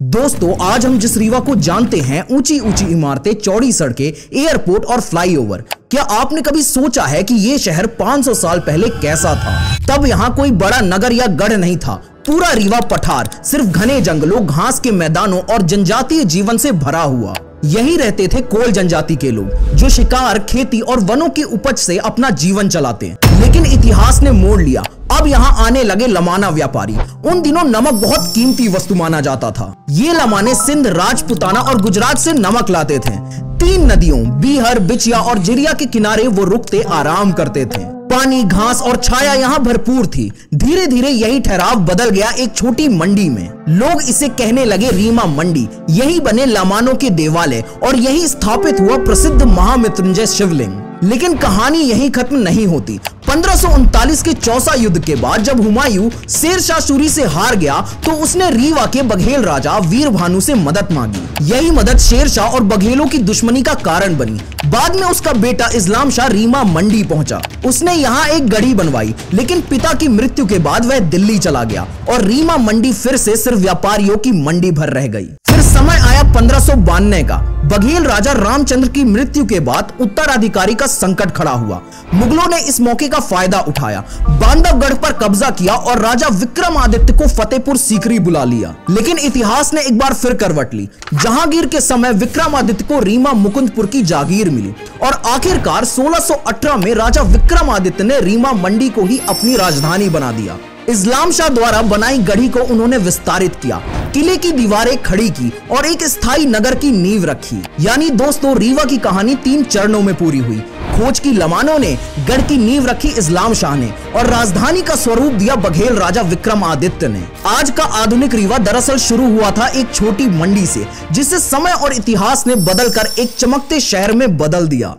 दोस्तों, आज हम जिस रीवा को जानते हैं, ऊंची ऊंची इमारतें, चौड़ी सड़कें, एयरपोर्ट और फ्लाईओवर, क्या आपने कभी सोचा है कि ये शहर 500 साल पहले कैसा था? तब यहाँ कोई बड़ा नगर या गढ़ नहीं था। पूरा रीवा पठार सिर्फ घने जंगलों, घास के मैदानों और जनजातीय जीवन से भरा हुआ। यही रहते थे कोल जनजाति के लोग, जो शिकार, खेती और वनों की उपज से अपना जीवन चलाते हैं। लेकिन इतिहास ने मोड़ लिया। अब यहाँ आने लगे लमाना व्यापारी। उन दिनों नमक बहुत कीमती वस्तु माना जाता था। ये लमाने सिंध, राजपुताना और गुजरात से नमक लाते थे। 3 नदियों बीहर, बिचिया और जिरिया के किनारे वो रुकते आराम करते थे। पानी, घास और छाया यहाँ भरपूर थी। धीरे धीरे यही ठहराव बदल गया एक छोटी मंडी में। लोग इसे कहने लगे रीमा मंडी। यही बने लमानों के देवालय और यही स्थापित हुआ प्रसिद्ध महामृत्युंजय शिवलिंग। लेकिन कहानी यही खत्म नहीं होती। 1539 के चौसा युद्ध के बाद जब हुमायूं शेरशाह सूरी से हार गया, तो उसने रीवा के बघेल राजा वीर भानु से मदद मांगी। यही मदद शेरशाह और बघेलों की दुश्मनी का कारण बनी। बाद में उसका बेटा इस्लाम शाह रीमा मंडी पहुंचा। उसने यहाँ एक गढ़ी बनवाई, लेकिन पिता की मृत्यु के बाद वह दिल्ली चला गया और रीमा मंडी फिर से सिर्फ व्यापारियों की मंडी भर रह गई। फिर समय आया 1592 का। बघेल राजा रामचंद्र की मृत्यु के बाद उत्तराधिकारी का संकट खड़ा हुआ। मुगलों ने इस मौके का फायदा उठाया, बांधवगढ़ पर कब्जा किया और राजा विक्रमादित्य को फतेहपुर सीकरी बुला लिया। लेकिन इतिहास ने एक बार फिर करवट ली। जहांगीर के समय विक्रमादित्य को रीमा मुकुंदपुर की जागीर मिली और आखिरकार 1618 में राजा विक्रमादित्य ने रीमा मंडी को ही अपनी राजधानी बना दिया। इस्लाम शाह द्वारा बनाई गढ़ी को उन्होंने विस्तारित किया, किले की दीवारें खड़ी की और एक स्थायी नगर की नींव रखी। यानी दोस्तों, रीवा की कहानी 3 चरणों में पूरी हुई। खोज की लमानों ने, गढ़ की नींव रखी इस्लाम शाह ने और राजधानी का स्वरूप दिया बघेल राजा विक्रमादित्य ने। आज का आधुनिक रीवा दरअसल शुरू हुआ था एक छोटी मंडी से, जिसे समय और इतिहास ने बदलकर एक चमकते शहर में बदल दिया।